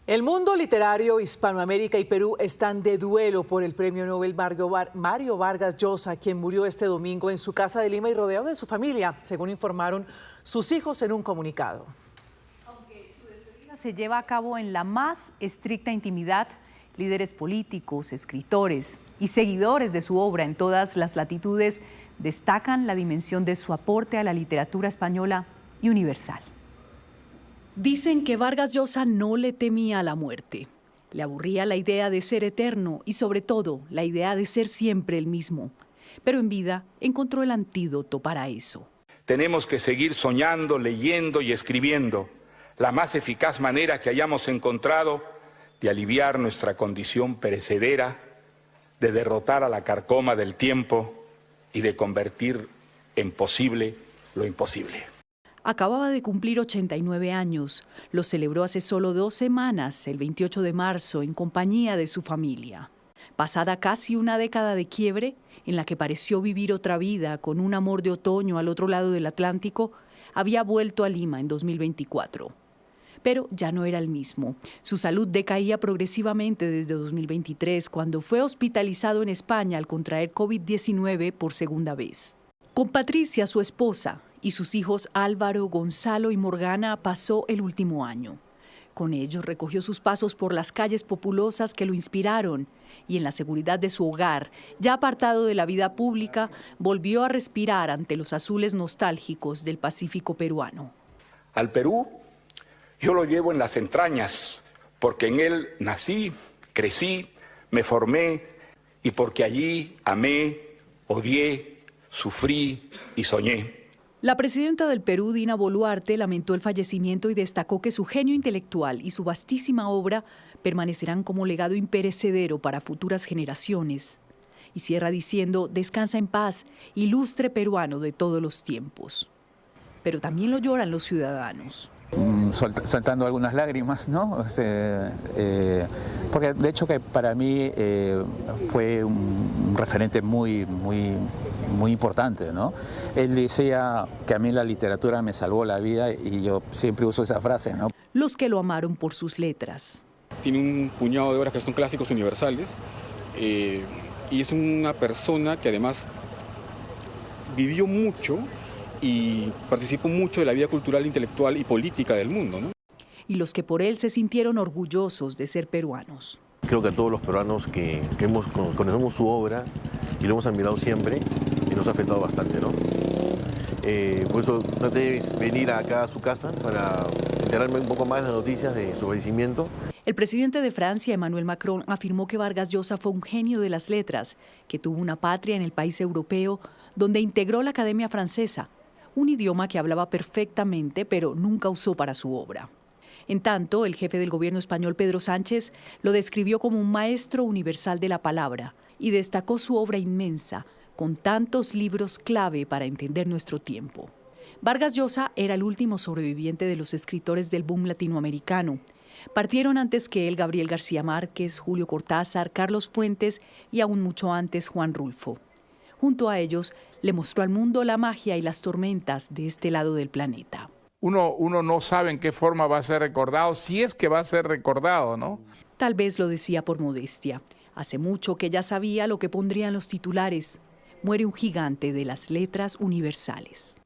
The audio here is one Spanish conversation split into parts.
El mundo literario, Hispanoamérica y Perú están de duelo por el premio Nobel Mario Vargas Llosa, quien murió este domingo en su casa de Lima y rodeado de su familia, según informaron sus hijos en un comunicado. Aunque su despedida se lleva a cabo en la más estricta intimidad, líderes políticos, escritores y seguidores de su obra en todas las latitudes destacan la dimensión de su aporte a la literatura española y universal. Dicen que Vargas Llosa no le temía a la muerte. Le aburría la idea de ser eterno y, sobre todo, la idea de ser siempre el mismo. Pero en vida encontró el antídoto para eso. Tenemos que seguir soñando, leyendo y escribiendo, la más eficaz manera que hayamos encontrado de aliviar nuestra condición perecedera, de derrotar a la carcoma del tiempo y de convertir en posible lo imposible. Acababa de cumplir 89 años. Lo celebró hace solo 2 semanas, el 28 de marzo, en compañía de su familia. Pasada casi una década de quiebre, en la que pareció vivir otra vida con un amor de otoño al otro lado del Atlántico, había vuelto a Lima en 2024. Pero ya no era el mismo. Su salud decaía progresivamente desde 2023, cuando fue hospitalizado en España al contraer COVID-19 por segunda vez. Con Patricia, su esposa, y sus hijos Álvaro, Gonzalo y Morgana pasó el último año. Con ellos recogió sus pasos por las calles populosas que lo inspiraron y en la seguridad de su hogar, ya apartado de la vida pública, volvió a respirar ante los azules nostálgicos del Pacífico peruano. Al Perú yo lo llevo en las entrañas, porque en él nací, crecí, me formé y porque allí amé, odié, sufrí y soñé. La presidenta del Perú, Dina Boluarte, lamentó el fallecimiento y destacó que su genio intelectual y su vastísima obra permanecerán como legado imperecedero para futuras generaciones. Y cierra diciendo: descansa en paz, ilustre peruano de todos los tiempos. Pero también lo lloran los ciudadanos. Soltando algunas lágrimas, ¿no? Porque de hecho que para mí fue un referente muy importante, ¿no? Él decía que a mí la literatura me salvó la vida y yo siempre uso esa frase, ¿no? Los que lo amaron por sus letras. Tiene un puñado de obras que son clásicos universales y es una persona que además vivió mucho y participó mucho de la vida cultural, intelectual y política del mundo, ¿no? Y los que por él se sintieron orgullosos de ser peruanos. Creo que a todos los peruanos que conocemos su obra y lo hemos admirado siempre, nos ha afectado bastante, ¿no? Por eso traté de venir acá a su casa para enterarme un poco más de las noticias de su fallecimiento. El presidente de Francia, Emmanuel Macron, afirmó que Vargas Llosa fue un genio de las letras, que tuvo una patria en el país europeo, donde integró la Academia Francesa, un idioma que hablaba perfectamente, pero nunca usó para su obra. En tanto, el jefe del gobierno español, Pedro Sánchez, lo describió como un maestro universal de la palabra y destacó su obra inmensa, con tantos libros clave para entender nuestro tiempo. Vargas Llosa era el último sobreviviente de los escritores del boom latinoamericano. Partieron antes que él Gabriel García Márquez, Julio Cortázar, Carlos Fuentes y aún mucho antes Juan Rulfo. Junto a ellos, le mostró al mundo la magia y las tormentas de este lado del planeta. Uno no sabe en qué forma va a ser recordado, si es que va a ser recordado, ¿no? Tal vez lo decía por modestia. Hace mucho que ya sabía lo que pondrían los titulares. Muere un gigante de las letras universales.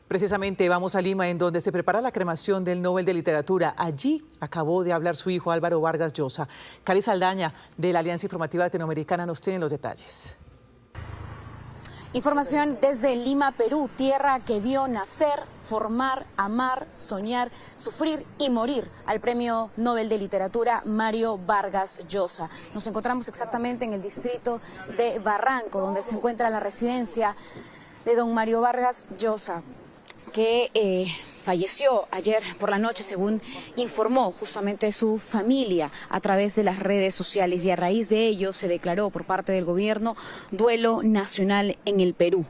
Precisamente vamos a Lima, en donde se prepara la cremación del Nobel de Literatura. Allí acabó de hablar su hijo Álvaro Vargas Llosa. Cari Saldaña, de la Alianza Informativa Latinoamericana, nos tiene los detalles. Información desde Lima, Perú, tierra que vio nacer, formar, amar, soñar, sufrir y morir al Premio Nobel de Literatura Mario Vargas Llosa. Nos encontramos exactamente en el distrito de Barranco, donde se encuentra la residencia de don Mario Vargas Llosa, que falleció ayer por la noche, según informó justamente su familia a través de las redes sociales, y a raíz de ello se declaró por parte del gobierno duelo nacional en el Perú.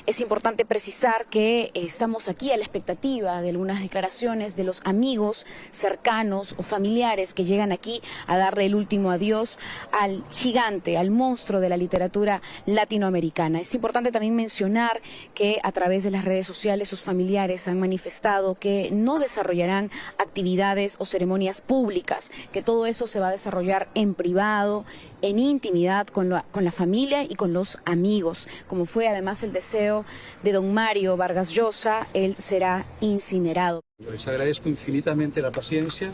Es importante precisar que estamos aquí a la expectativa de algunas declaraciones de los amigos cercanos o familiares que llegan aquí a darle el último adiós al gigante, al monstruo de la literatura latinoamericana. Es importante también mencionar que a través de las redes sociales sus familiares han manifestado que no desarrollarán actividades o ceremonias públicas, que todo eso se va a desarrollar en privado, en intimidad con la familia y con los amigos, como fue además el deseo de don Mario Vargas Llosa. Él será incinerado. Les agradezco infinitamente la paciencia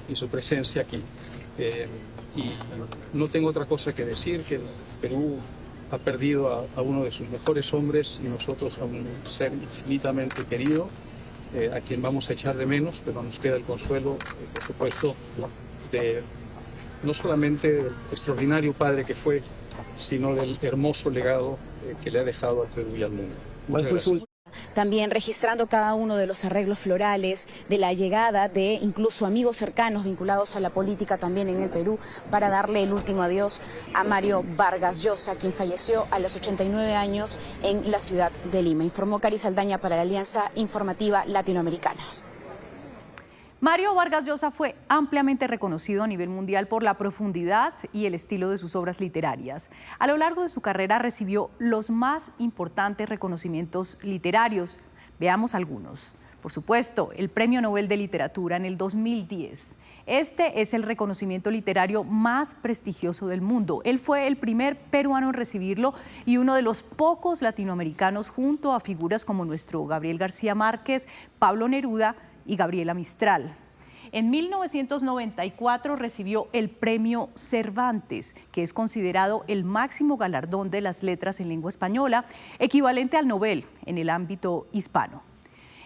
y su presencia aquí. Y no tengo otra cosa que decir que el Perú ha perdido a uno de sus mejores hombres y nosotros a un ser infinitamente querido, a quien vamos a echar de menos, pero nos queda el consuelo, por supuesto, de no solamente del extraordinario padre que fue, sino del hermoso legado que le ha dejado al Perú y al mundo. Muchas gracias. También registrando cada uno de los arreglos florales, de la llegada de incluso amigos cercanos vinculados a la política también en el Perú, para darle el último adiós a Mario Vargas Llosa, quien falleció a los 89 años en la ciudad de Lima. Informó Cari Saldaña para la Alianza Informativa Latinoamericana. Mario Vargas Llosa fue ampliamente reconocido a nivel mundial por la profundidad y el estilo de sus obras literarias. A lo largo de su carrera recibió los más importantes reconocimientos literarios. Veamos algunos. Por supuesto, el Premio Nobel de Literatura en el 2010. Este es el reconocimiento literario más prestigioso del mundo. Él fue el primer peruano en recibirlo y uno de los pocos latinoamericanos, junto a figuras como nuestro Gabriel García Márquez, Pablo Neruda y Gabriela Mistral. En 1994 recibió el Premio Cervantes, que es considerado el máximo galardón de las letras en lengua española, equivalente al Nobel en el ámbito hispano.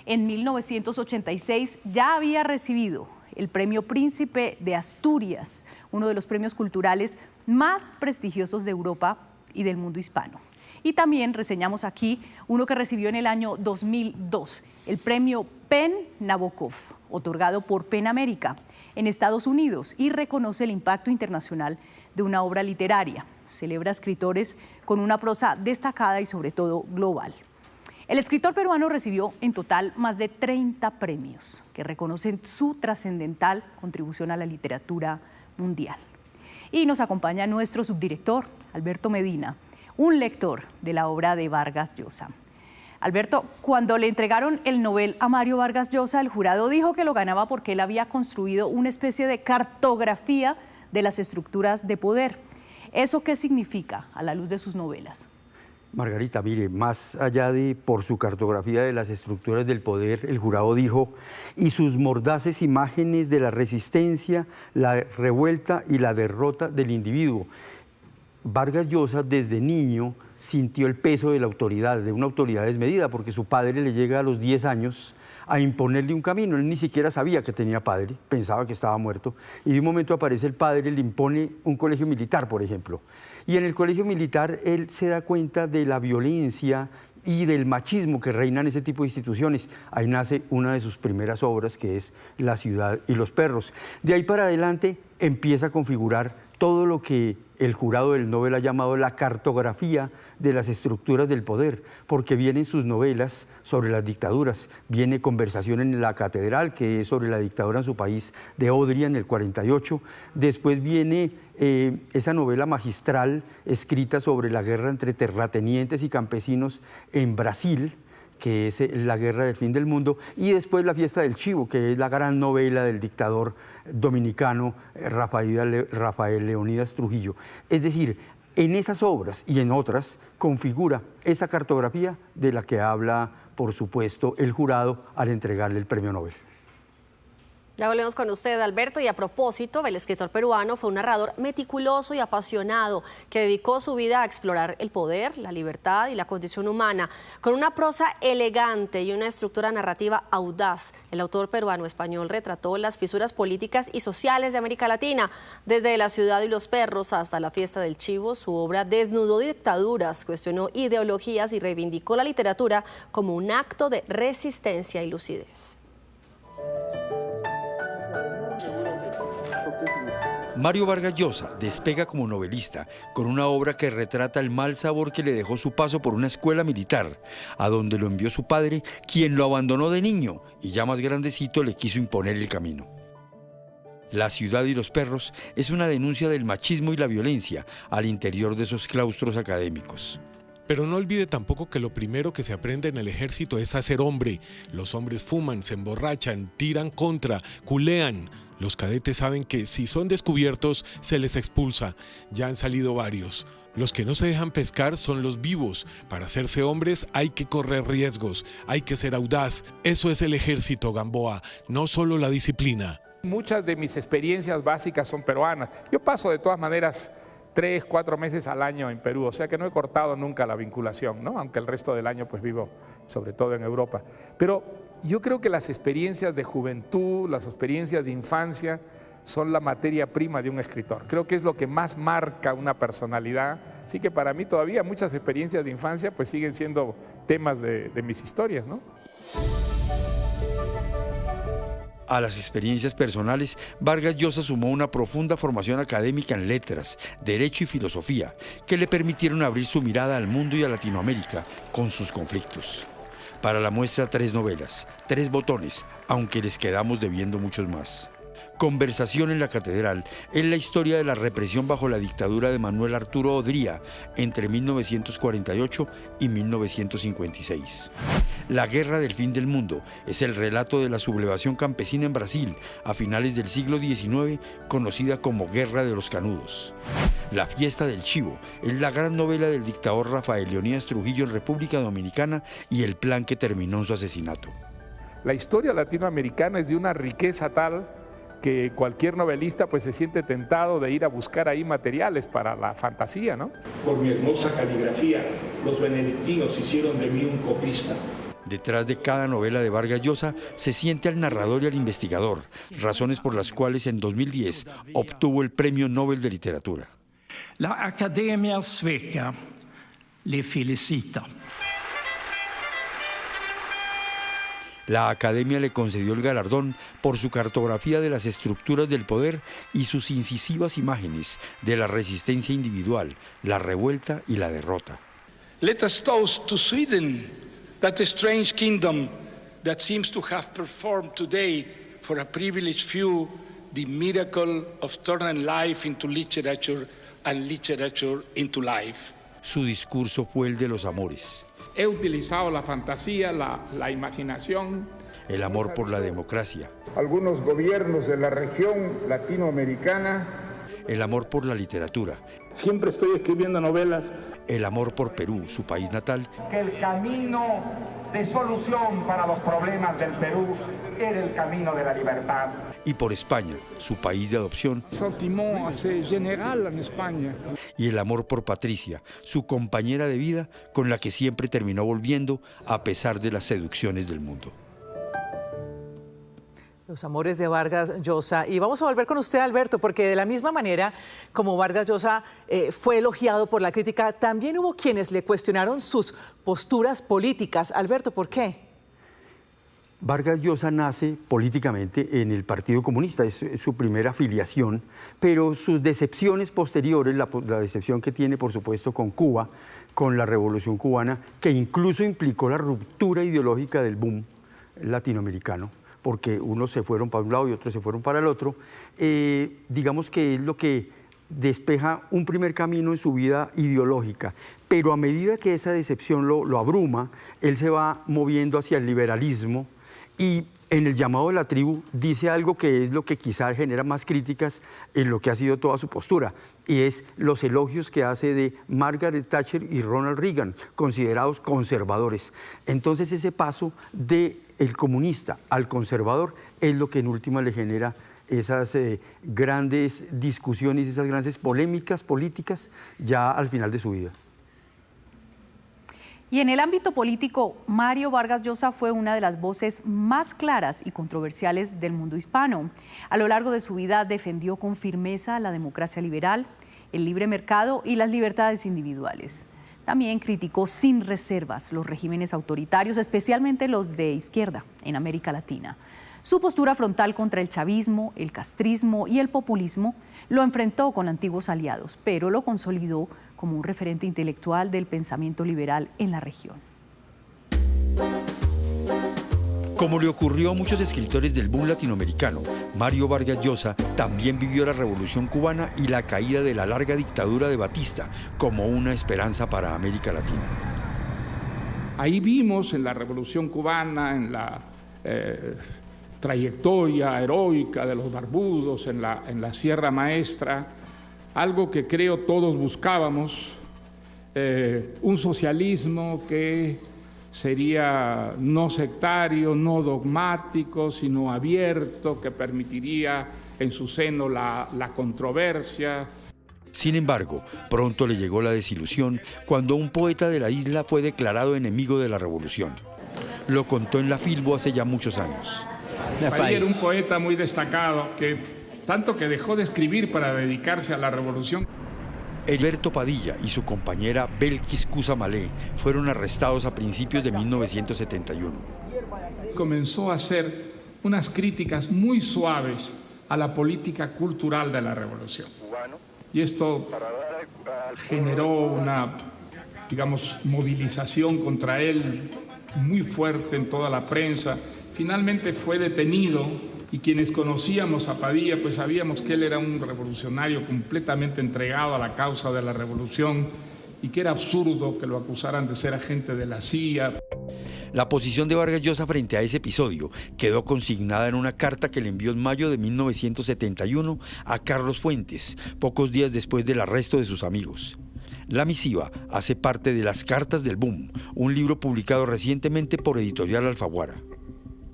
En 1986 ya había recibido el Premio Príncipe de Asturias, uno de los premios culturales más prestigiosos de Europa y del mundo hispano. Y también reseñamos aquí uno que recibió en el año 2002, el Premio PEN Nabokov, otorgado por PEN América en Estados Unidos, y reconoce el impacto internacional de una obra literaria. Celebra escritores con una prosa destacada y sobre todo global. El escritor peruano recibió en total más de 30 premios que reconocen su trascendental contribución a la literatura mundial. Y nos acompaña nuestro subdirector, Alberto Medina, un lector de la obra de Vargas Llosa. Alberto, cuando le entregaron el Nobel a Mario Vargas Llosa, el jurado dijo que lo ganaba porque él había construido una especie de cartografía de las estructuras de poder. ¿Eso qué significa a la luz de sus novelas? Margarita, mire, más allá de por su cartografía de las estructuras del poder, el jurado dijo, y sus mordaces imágenes de la resistencia, la revuelta y la derrota del individuo. Vargas Llosa desde niño sintió el peso de la autoridad, de una autoridad desmedida, porque su padre le llega a los 10 años a imponerle un camino. Él ni siquiera sabía que tenía padre, pensaba que estaba muerto, y de un momento aparece el padre, le impone un colegio militar, por ejemplo. Y en el colegio militar él se da cuenta de la violencia y del machismo que reina en ese tipo de instituciones. Ahí nace una de sus primeras obras, que es La ciudad y los perros. De ahí para adelante empieza a configurar todo lo que el jurado del Nobel ha llamado la cartografía de las estructuras del poder, porque vienen sus novelas sobre las dictaduras, viene Conversación en la Catedral, que es sobre la dictadura en su país, de Odría en el 48, después viene esa novela magistral escrita sobre la guerra entre terratenientes y campesinos en Brasil, que es la guerra del fin del mundo, y después La fiesta del chivo, que es la gran novela del dictador dominicano Rafael Leónidas Trujillo. Es decir, en esas obras y en otras configura esa cartografía de la que habla, por supuesto, el jurado al entregarle el premio Nobel. Ya volvemos con usted, Alberto, y a propósito, el escritor peruano fue un narrador meticuloso y apasionado que dedicó su vida a explorar el poder, la libertad y la condición humana. Con una prosa elegante y una estructura narrativa audaz, el autor peruano-español retrató las fisuras políticas y sociales de América Latina. Desde La ciudad y los perros hasta La fiesta del chivo, su obra desnudó dictaduras, cuestionó ideologías y reivindicó la literatura como un acto de resistencia y lucidez. Mario Vargas Llosa despega como novelista con una obra que retrata el mal sabor que le dejó su paso por una escuela militar, a donde lo envió su padre, quien lo abandonó de niño y ya más grandecito le quiso imponer el camino. La ciudad y los perros es una denuncia del machismo y la violencia al interior de esos claustros académicos. Pero no olvide tampoco que lo primero que se aprende en el ejército es a ser hombre. Los hombres fuman, se emborrachan, tiran contra, culean. Los cadetes saben que si son descubiertos se les expulsa. Ya han salido varios. Los que no se dejan pescar son los vivos. Para hacerse hombres hay que correr riesgos, hay que ser audaz. Eso es el ejército, Gamboa, no solo la disciplina. Muchas de mis experiencias básicas son peruanas. Yo paso de todas maneras 3, 4 meses al año en Perú, o sea que no he cortado nunca la vinculación, ¿no? Aunque el resto del año pues vivo sobre todo en Europa. Pero yo creo que las experiencias de juventud, las experiencias de infancia son la materia prima de un escritor. Creo que es lo que más marca una personalidad. Así que para mí todavía muchas experiencias de infancia pues siguen siendo temas de mis historias, ¿no? A las experiencias personales, Vargas Llosa sumó una profunda formación académica en letras, derecho y filosofía, que le permitieron abrir su mirada al mundo y a Latinoamérica con sus conflictos. Para la muestra 3 novelas, 3 botones, aunque les quedamos debiendo muchos más. Conversación en la Catedral es la historia de la represión bajo la dictadura de Manuel Arturo Odría entre 1948 y 1956. La Guerra del Fin del Mundo es el relato de la sublevación campesina en Brasil a finales del siglo XIX, conocida como Guerra de los Canudos. La Fiesta del Chivo es la gran novela del dictador Rafael Leónidas Trujillo en República Dominicana y el plan que terminó en su asesinato. La historia latinoamericana es de una riqueza tal que cualquier novelista pues se siente tentado de ir a buscar ahí materiales para la fantasía, ¿no? Por mi hermosa caligrafía, los benedictinos hicieron de mí un copista. Detrás de cada novela de Vargas Llosa se siente al narrador y al investigador, razones por las cuales en 2010 obtuvo el Premio Nobel de Literatura. La Academia Sueca le felicita. La Academia le concedió el galardón por su cartografía de las estructuras del poder y sus incisivas imágenes de la resistencia individual, la revuelta y la derrota. Let us toast to Sweden, that strange kingdom that seems to have performed today for a privileged few the miracle of turning life into literature and literature into life. Su discurso fue el de los amores. He utilizado la fantasía, la imaginación. El amor por la democracia. Algunos gobiernos de la región latinoamericana. El amor por la literatura. Siempre estoy escribiendo novelas. El amor por Perú, su país natal. Que el camino de solución para los problemas del Perú era el camino de la libertad. Y por España, su país de adopción. Sentiment assez general en España. Y el amor por Patricia, su compañera de vida con la que siempre terminó volviendo a pesar de las seducciones del mundo. Los amores de Vargas Llosa. Y vamos a volver con usted, Alberto, porque de la misma manera como Vargas Llosa fue elogiado por la crítica, también hubo quienes le cuestionaron sus posturas políticas. Alberto, ¿por qué? Vargas Llosa nace políticamente en el Partido Comunista, es su primera afiliación, pero sus decepciones posteriores, la decepción que tiene por supuesto con Cuba, con la Revolución Cubana, que incluso implicó la ruptura ideológica del boom latinoamericano, porque unos se fueron para un lado y otros se fueron para el otro, digamos que es lo que despeja un primer camino en su vida ideológica, pero a medida que esa decepción lo abruma, él se va moviendo hacia el liberalismo y en El llamado de la tribu dice algo que es lo que quizás genera más críticas en lo que ha sido toda su postura, y es los elogios que hace de Margaret Thatcher y Ronald Reagan, considerados conservadores. Entonces ese paso del comunista al conservador es lo que en última le genera esas grandes discusiones, esas grandes polémicas políticas ya al final de su vida. Y en el ámbito político, Mario Vargas Llosa fue una de las voces más claras y controversiales del mundo hispano. A lo largo de su vida defendió con firmeza la democracia liberal, el libre mercado y las libertades individuales. También criticó sin reservas los regímenes autoritarios, especialmente los de izquierda en América Latina. Su postura frontal contra el chavismo, el castrismo y el populismo lo enfrentó con antiguos aliados, pero lo consolidó como un referente intelectual del pensamiento liberal en la región. Como le ocurrió a muchos escritores del boom latinoamericano, Mario Vargas Llosa también vivió la Revolución Cubana y la caída de la larga dictadura de Batista como una esperanza para América Latina. Ahí vimos en la Revolución Cubana, en la trayectoria heroica de los barbudos, en la Sierra Maestra, algo que creo todos buscábamos, un socialismo que sería no sectario, no dogmático, sino abierto, que permitiría en su seno la controversia. Sin embargo, pronto le llegó la desilusión cuando un poeta de la isla fue declarado enemigo de la revolución. Lo contó en la Filbo hace ya muchos años. Padilla era un poeta muy destacado, tanto que dejó de escribir para dedicarse a la revolución. Alberto Padilla y su compañera Belkis Cusamalé fueron arrestados a principios de 1971. Comenzó a hacer unas críticas muy suaves a la política cultural de la revolución. Y esto generó una, digamos, movilización contra él muy fuerte en toda la prensa. Finalmente fue detenido. Y quienes conocíamos a Padilla, pues sabíamos que él era un revolucionario completamente entregado a la causa de la revolución y que era absurdo que lo acusaran de ser agente de la CIA. La posición de Vargas Llosa frente a ese episodio quedó consignada en una carta que le envió en mayo de 1971 a Carlos Fuentes, pocos días después del arresto de sus amigos. La misiva hace parte de Las Cartas del Boom, un libro publicado recientemente por Editorial Alfaguara.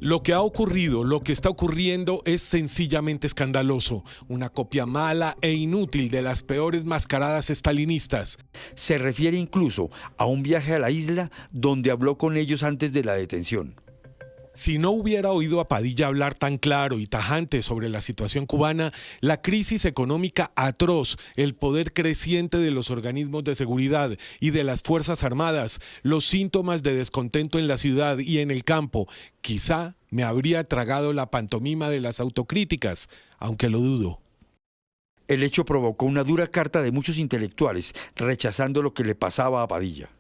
Lo que ha ocurrido, lo que está ocurriendo es sencillamente escandaloso, una copia mala e inútil de las peores mascaradas estalinistas. Se refiere incluso a un viaje a la isla donde habló con ellos antes de la detención. Si no hubiera oído a Padilla hablar tan claro y tajante sobre la situación cubana, la crisis económica atroz, el poder creciente de los organismos de seguridad y de las Fuerzas Armadas, los síntomas de descontento en la ciudad y en el campo, quizá me habría tragado la pantomima de las autocríticas, aunque lo dudo. El hecho provocó una dura carta de muchos intelectuales rechazando lo que le pasaba a Padilla.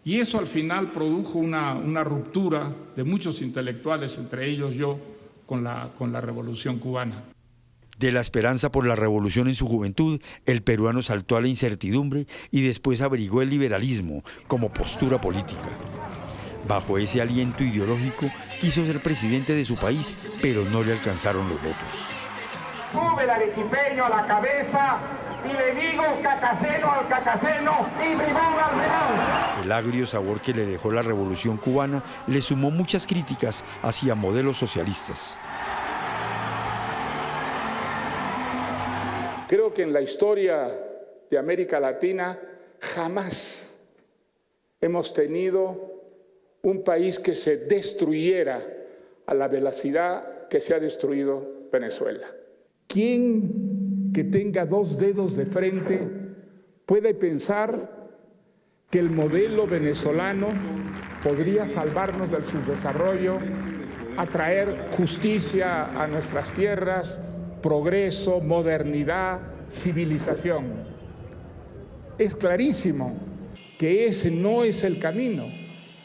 Y eso al final produjo una ruptura de muchos intelectuales, entre ellos yo, con la Revolución Cubana. De la esperanza por la revolución en su juventud, el peruano saltó a la incertidumbre y después abrigó el liberalismo como postura política. Bajo ese aliento ideológico, quiso ser presidente de su país, pero no le alcanzaron los votos. Sube el arequipeño a la cabeza y le digo cacaceno al cacaceno y bribón al bribón. El agrio sabor que le dejó la Revolución Cubana le sumó muchas críticas hacia modelos socialistas. Creo que en la historia de América Latina jamás hemos tenido un país que se destruyera a la velocidad que se ha destruido Venezuela. ¿Quién que tenga dos dedos de frente puede pensar que el modelo venezolano podría salvarnos del subdesarrollo, atraer justicia a nuestras tierras, progreso, modernidad, civilización? Es clarísimo que ese no es el camino,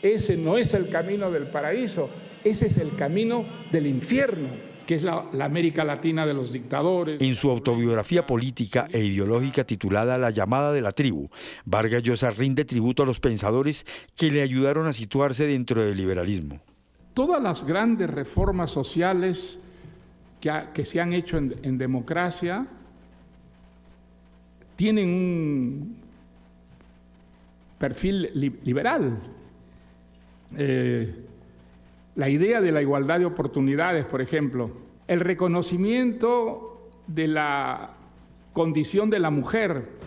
ese no es el camino del paraíso, ese es el camino del infierno, que es la América Latina de los dictadores. En su autobiografía política e ideológica titulada La llamada de la tribu, Vargas Llosa rinde tributo a los pensadores que le ayudaron a situarse dentro del liberalismo. Todas las grandes reformas sociales que se han hecho en democracia tienen un perfil liberal. La idea de la igualdad de oportunidades, por ejemplo, el reconocimiento de la condición de la mujer.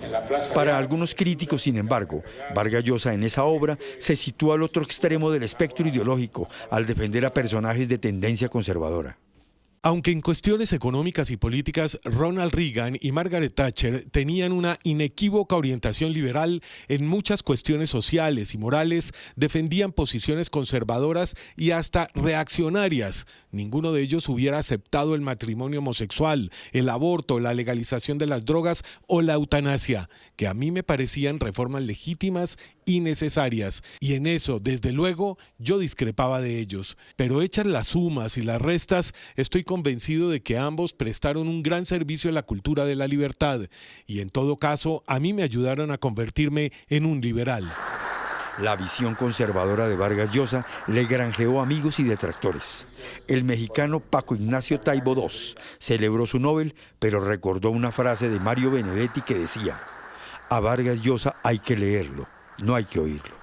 Para algunos críticos, sin embargo, Vargas Llosa en esa obra se sitúa al otro extremo del espectro ideológico al defender a personajes de tendencia conservadora. Aunque en cuestiones económicas y políticas Ronald Reagan y Margaret Thatcher tenían una inequívoca orientación liberal, en muchas cuestiones sociales y morales defendían posiciones conservadoras y hasta reaccionarias, ninguno de ellos hubiera aceptado el matrimonio homosexual, el aborto, la legalización de las drogas o la eutanasia, que a mí me parecían reformas legítimas y necesarias. Y en eso, desde luego, yo discrepaba de ellos. Pero hechas las sumas y las restas, estoy convencido de que ambos prestaron un gran servicio a la cultura de la libertad. Y en todo caso, a mí me ayudaron a convertirme en un liberal. La visión conservadora de Vargas Llosa le granjeó amigos y detractores. El mexicano Paco Ignacio Taibo II celebró su Nobel, pero recordó una frase de Mario Benedetti que decía: a Vargas Llosa hay que leerlo, no hay que oírlo.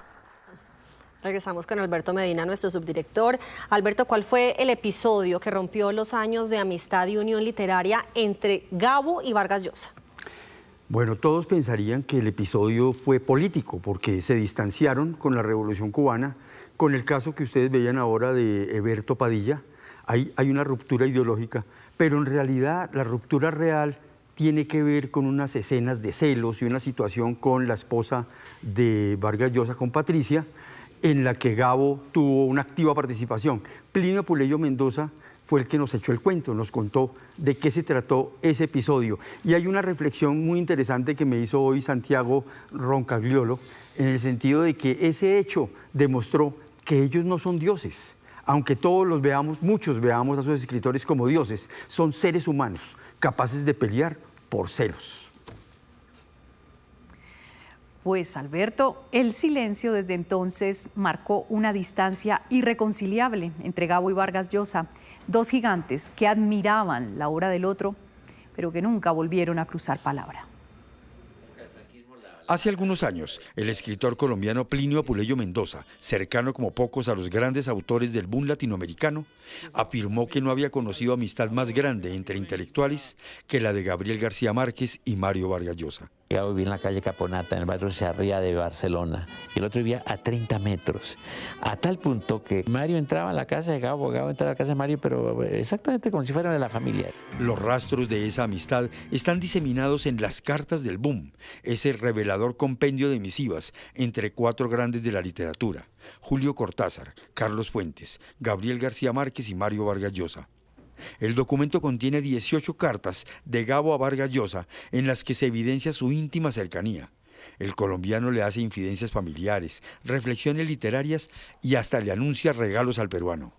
Regresamos con Alberto Medina, nuestro subdirector. Alberto, ¿cuál fue el episodio que rompió los años de amistad y unión literaria entre Gabo y Vargas Llosa? Bueno, todos pensarían que el episodio fue político, porque se distanciaron con la Revolución Cubana, con el caso que ustedes veían ahora de Eberto Padilla. Hay una ruptura ideológica, pero en realidad la ruptura real tiene que ver con unas escenas de celos y una situación con la esposa de Vargas Llosa, con Patricia, en la que Gabo tuvo una activa participación. Plinio Puleyo Mendoza fue el que nos echó el cuento, nos contó de qué se trató ese episodio. Y hay una reflexión muy interesante que me hizo hoy Santiago Roncagliolo, en el sentido de que ese hecho demostró que ellos no son dioses. Aunque todos los veamos, muchos veamos a sus escritores como dioses, son seres humanos capaces de pelear por celos. Pues Alberto, el silencio desde entonces marcó una distancia irreconciliable entre Gabo y Vargas Llosa, dos gigantes que admiraban la obra del otro, pero que nunca volvieron a cruzar palabra. Hace algunos años, el escritor colombiano Plinio Puleyo Mendoza, cercano como pocos a los grandes autores del boom latinoamericano, afirmó que no había conocido amistad más grande entre intelectuales que la de Gabriel García Márquez y Mario Vargas Llosa. Gabo vivía en la calle Caponata, en el barrio Sarria de Barcelona, y el otro vivía a 30 metros, a tal punto que Mario entraba a la casa de Gabo, Gabo entraba a la casa de Mario, pero exactamente como si fueran de la familia. Los rastros de esa amistad están diseminados en Las Cartas del Boom, ese revelador compendio de misivas entre cuatro grandes de la literatura: Julio Cortázar, Carlos Fuentes, Gabriel García Márquez y Mario Vargas Llosa. El documento contiene 18 cartas de Gabo a Vargas Llosa en las que se evidencia su íntima cercanía. El colombiano le hace infidencias familiares, reflexiones literarias y hasta le anuncia regalos al peruano.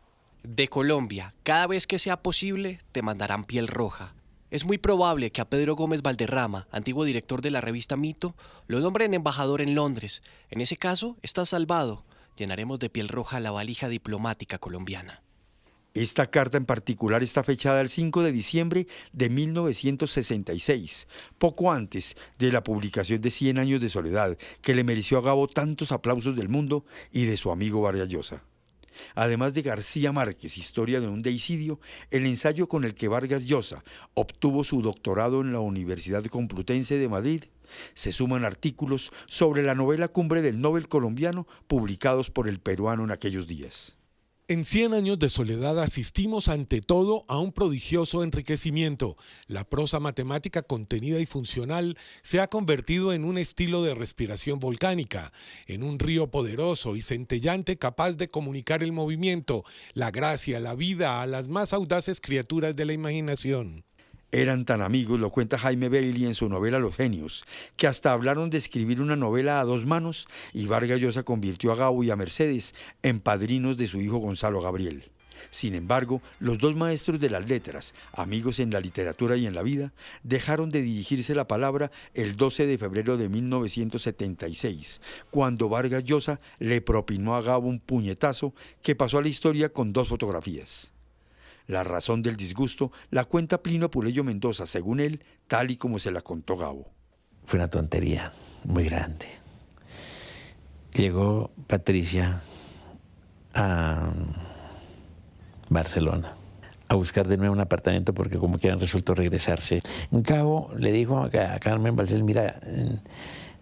De Colombia, cada vez que sea posible, te mandarán piel roja. Es muy probable que a Pedro Gómez Valderrama, antiguo director de la revista Mito, lo nombren embajador en Londres. En ese caso, estás salvado. Llenaremos de piel roja la valija diplomática colombiana. Esta carta en particular está fechada el 5 de diciembre de 1966, poco antes de la publicación de 100 años de soledad, que le mereció a Gabo tantos aplausos del mundo y de su amigo Vargas Llosa. Además de García Márquez, Historia de un deicidio, el ensayo con el que Vargas Llosa obtuvo su doctorado en la Universidad Complutense de Madrid, se suman artículos sobre la novela Cumbre del Nobel colombiano publicados por el peruano en aquellos días. En 100 años de soledad asistimos ante todo a un prodigioso enriquecimiento. La prosa matemática contenida y funcional se ha convertido en un estilo de respiración volcánica, en un río poderoso y centellante capaz de comunicar el movimiento, la gracia, la vida a las más audaces criaturas de la imaginación. Eran tan amigos, lo cuenta Jaime Bailey en su novela Los Genios, que hasta hablaron de escribir una novela a dos manos, y Vargas Llosa convirtió a Gabo y a Mercedes en padrinos de su hijo Gonzalo Gabriel. Sin embargo, los dos maestros de las letras, amigos en la literatura y en la vida, dejaron de dirigirse la palabra el 12 de febrero de 1976, cuando Vargas Llosa le propinó a Gabo un puñetazo que pasó a la historia con dos fotografías. La razón del disgusto la cuenta Plinio Puleyo Mendoza, según él, tal y como se la contó Gabo. Fue una tontería muy grande. Llegó Patricia a Barcelona a buscar de nuevo un apartamento porque como que han resuelto regresarse. Gabo le dijo a Carmen Balcells, mira,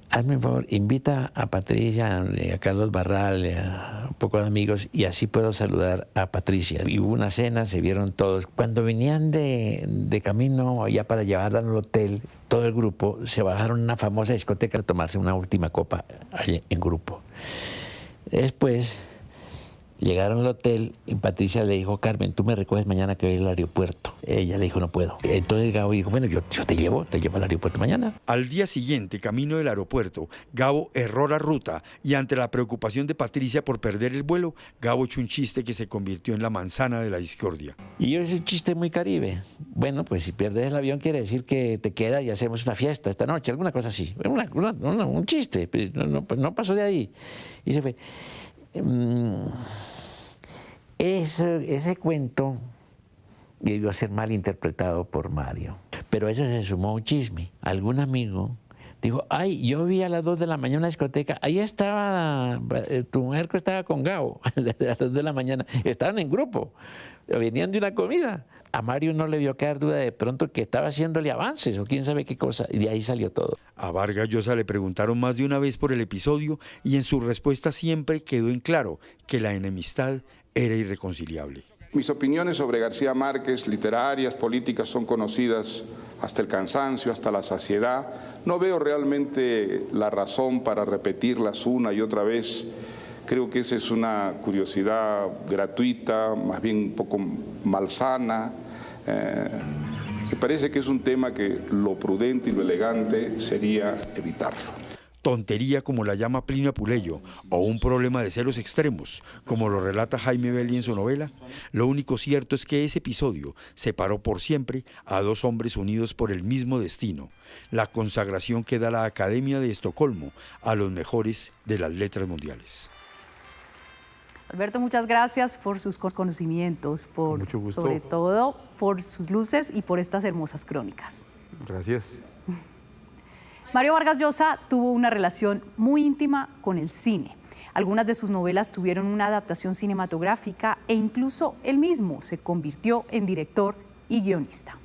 hazme un favor, invita a Patricia, a Carlos Barral, a un poco de amigos, y así puedo saludar a Patricia. Y hubo una cena, se vieron todos. Cuando venían de camino ya para llevarla al hotel, todo el grupo se bajaron a una famosa discoteca a tomarse una última copa allí en grupo. Después Llegaron al hotel y Patricia le dijo, Carmen, tú me recoges mañana que voy al aeropuerto. Ella le dijo, no puedo. Entonces Gabo dijo, bueno, yo te llevo al aeropuerto mañana. Al día siguiente, camino del aeropuerto, Gabo erró la ruta y ante la preocupación de Patricia por perder el vuelo, Gabo echó un chiste que se convirtió en la manzana de la discordia. Y yo hice un chiste muy caribe. Bueno, pues si pierdes el avión quiere decir que te queda y hacemos una fiesta esta noche, alguna cosa así. Un chiste, no pasó de ahí. Y se fue. Ese cuento debió ser mal interpretado por Mario, pero a eso se sumó un chisme. Algún amigo dijo, ay, yo vi a las 2 de la mañana una discoteca, ahí estaba, tu mujer que estaba con Gabo, a las 2 de la mañana, estaban en grupo, venían de una comida. A Mario no le vio quedar duda de pronto que estaba haciéndole avances o quién sabe qué cosa, y de ahí salió todo. A Vargas Llosa le preguntaron más de una vez por el episodio y en su respuesta siempre quedó en claro que la enemistad era irreconciliable. Mis opiniones sobre García Márquez, literarias, políticas, son conocidas hasta el cansancio, hasta la saciedad. No veo realmente la razón para repetirlas una y otra vez. Creo que esa es una curiosidad gratuita, más bien un poco malsana. Me parece que es un tema que lo prudente y lo elegante sería evitarlo. Tontería, como la llama Plinio Apuleyo, o un problema de celos extremos, como lo relata Jaime Belli en su novela. Lo único cierto es que ese episodio separó por siempre a dos hombres unidos por el mismo destino, la consagración que da la Academia de Estocolmo a los mejores de las letras mundiales. Alberto, muchas gracias por sus conocimientos, sobre todo por sus luces y por estas hermosas crónicas. Gracias. Mario Vargas Llosa tuvo una relación muy íntima con el cine. Algunas de sus novelas tuvieron una adaptación cinematográfica e incluso él mismo se convirtió en director y guionista.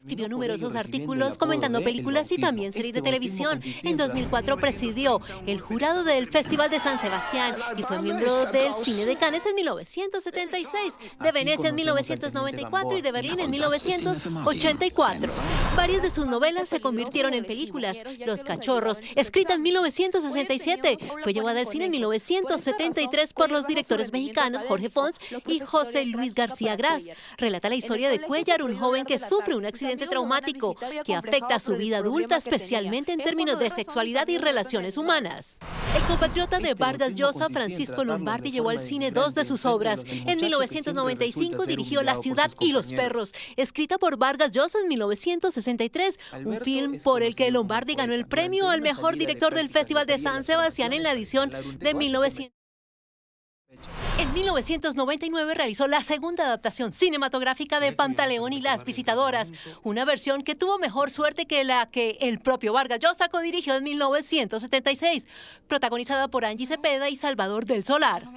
Escribió numerosos artículos comentando películas y también series de televisión. En 2004 presidió el jurado del Festival de San Sebastián y fue miembro del Cine de Cannes en 1976, de Venecia en 1994 y de Berlín en 1984. Varias de sus novelas se convirtieron en películas. Los Cachorros, escrita en 1967, fue llevada al cine en 1973 por los directores mexicanos Jorge Fons y José Luis García Gras. Relata la historia de Cuéllar, un joven que sufre un accidente traumático que afecta a su vida adulta, especialmente en términos de sexualidad y relaciones humanas. El compatriota de Vargas Llosa, Francisco Lombardi, llevó al cine dos de sus obras. En 1995 dirigió La ciudad y los perros, escrita por Vargas Llosa en 1963, un film por el que Lombardi ganó el premio al mejor director del Festival de San Sebastián en la edición de 1900. En 1999 realizó la segunda adaptación cinematográfica de Pantaleón y las visitadoras, una versión que tuvo mejor suerte que la que el propio Vargas Llosa codirigió en 1976, protagonizada por Angie Cepeda y Salvador del Solar.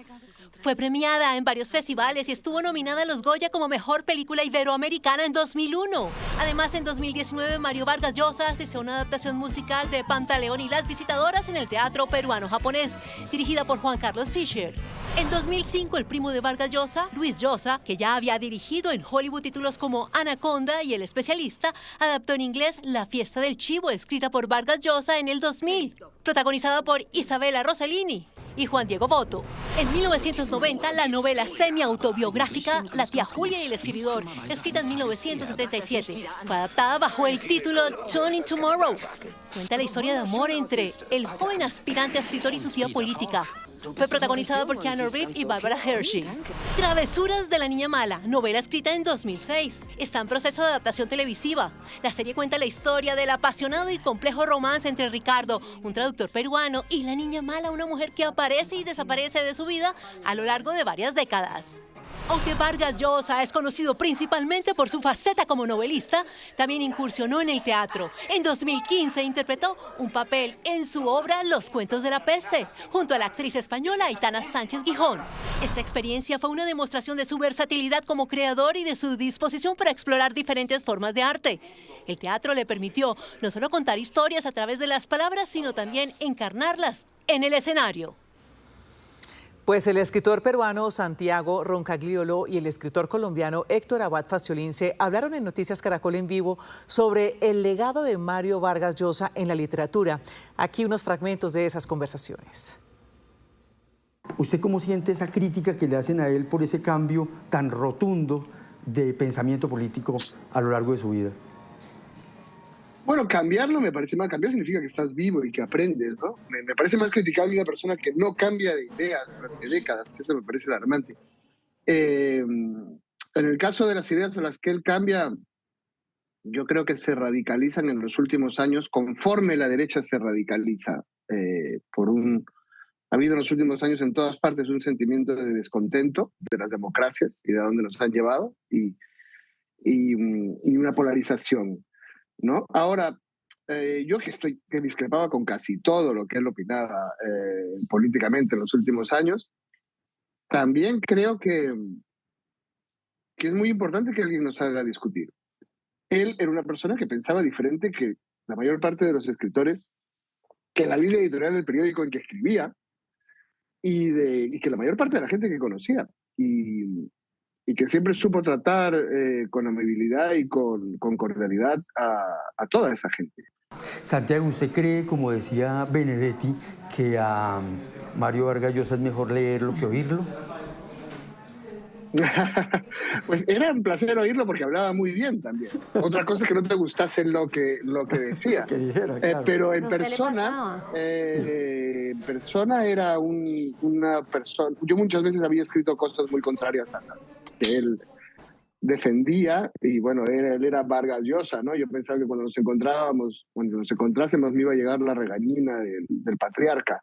Fue premiada en varios festivales y estuvo nominada a los Goya como Mejor Película Iberoamericana en 2001. Además, en 2019, Mario Vargas Llosa asistió a una adaptación musical de Pantaleón y las visitadoras en el Teatro Peruano-Japonés, dirigida por Juan Carlos Fischer. En 2005, el primo de Vargas Llosa, Luis Llosa, que ya había dirigido en Hollywood títulos como Anaconda y El especialista, adaptó en inglés La fiesta del chivo, escrita por Vargas Llosa en el 2000, protagonizada por Isabella Rossellini y Juan Diego Botto. En 1990, la novela semi-autobiográfica La tía Julia y el escribidor, escrita en 1977, fue adaptada bajo el título Turning Tomorrow. Cuenta la historia de amor entre el joven aspirante a escritor y su tía política. Fue protagonizada por Keanu Reeves y Barbara Hershey. Travesuras de la niña mala, novela escrita en 2006. Está en proceso de adaptación televisiva. La serie cuenta la historia del apasionado y complejo romance entre Ricardo, un traductor peruano, y la niña mala, una mujer que aparece y desaparece de su vida a lo largo de varias décadas. Aunque Vargas Llosa es conocido principalmente por su faceta como novelista, también incursionó en el teatro. En 2015 interpretó un papel en su obra Los cuentos de la peste, junto a la actriz española Aitana Sánchez Gijón. Esta experiencia fue una demostración de su versatilidad como creador y de su disposición para explorar diferentes formas de arte. El teatro le permitió no solo contar historias a través de las palabras, sino también encarnarlas en el escenario. Pues el escritor peruano Santiago Roncagliolo y el escritor colombiano Héctor Abad Faciolince hablaron en Noticias Caracol en vivo sobre el legado de Mario Vargas Llosa en la literatura. Aquí unos fragmentos de esas conversaciones. ¿Usted cómo siente esa crítica que le hacen a él por ese cambio tan rotundo de pensamiento político a lo largo de su vida? Bueno, cambiarlo me parece mal. Cambiar significa que estás vivo y que aprendes, ¿no? Me parece más criticable una persona que no cambia de ideas durante décadas, que eso me parece alarmante. En el caso de las ideas a las que él cambia, yo creo que se radicalizan en los últimos años conforme la derecha se radicaliza. Ha habido en los últimos años en todas partes un sentimiento de descontento de las democracias y de dónde nos han llevado y una polarización, ¿no? Ahora, yo que discrepaba con casi todo lo que él opinaba políticamente en los últimos años, también creo que es muy importante que alguien nos haga discutir. Él era una persona que pensaba diferente que la mayor parte de los escritores, que la línea editorial del periódico en que escribía y que la mayor parte de la gente que conocía. Y que siempre supo tratar con amabilidad y con cordialidad a toda esa gente. Santiago, ¿usted cree, como decía Benedetti, que a Mario Vargas Llosa es mejor leerlo que oírlo? Pues era un placer oírlo porque hablaba muy bien también. Otra cosa es que no te gustase lo que decía. Que dijera, claro. Pero en persona era una persona... Yo muchas veces había escrito cosas muy contrarias a que él defendía, y bueno, él era Vargas Llosa, ¿no? Yo pensaba que cuando nos encontrásemos me iba a llegar la regañina del patriarca.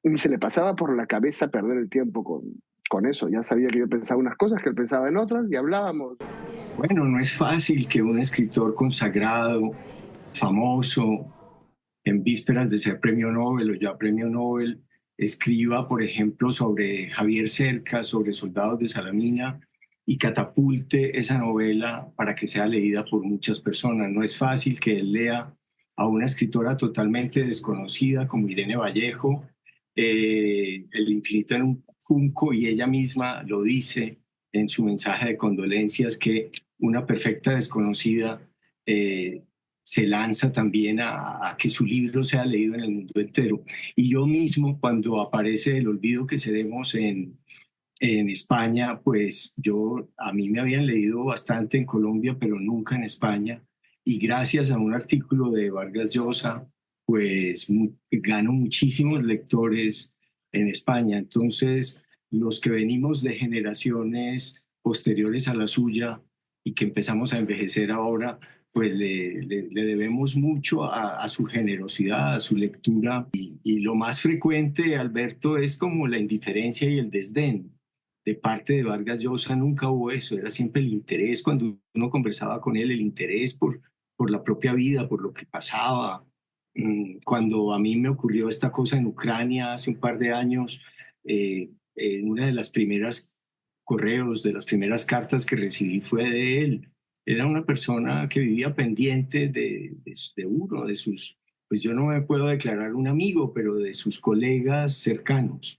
Y ni se le pasaba por la cabeza perder el tiempo con eso. Ya sabía que yo pensaba unas cosas, que él pensaba en otras, y hablábamos. Bueno, no es fácil que un escritor consagrado, famoso, en vísperas de ser premio Nobel o ya premio Nobel, escriba, por ejemplo, sobre Javier Cercas, sobre Soldados de Salamina, y catapulte esa novela para que sea leída por muchas personas. No es fácil que él lea a una escritora totalmente desconocida como Irene Vallejo, El infinito en un junco, y ella misma lo dice en su mensaje de condolencias, que una perfecta desconocida se lanza también a que su libro sea leído en el mundo entero. Y yo mismo, cuando aparece El olvido que seremos en España, pues a mí me habían leído bastante en Colombia, pero nunca en España. Y gracias a un artículo de Vargas Llosa, pues gano muchísimos lectores en España. Entonces, los que venimos de generaciones posteriores a la suya y que empezamos a envejecer ahora, pues le debemos mucho a su generosidad, a su lectura. Y lo más frecuente, Alberto, es como la indiferencia y el desdén. De parte de Vargas Llosa nunca hubo eso, era siempre el interés. Cuando uno conversaba con él, el interés por la propia vida, por lo que pasaba. Cuando a mí me ocurrió esta cosa en Ucrania hace un par de años, una de las primeras correos, de las primeras cartas que recibí fue de él. Era una persona que vivía pendiente de uno, de sus, pues yo no me puedo declarar un amigo, pero de sus colegas cercanos.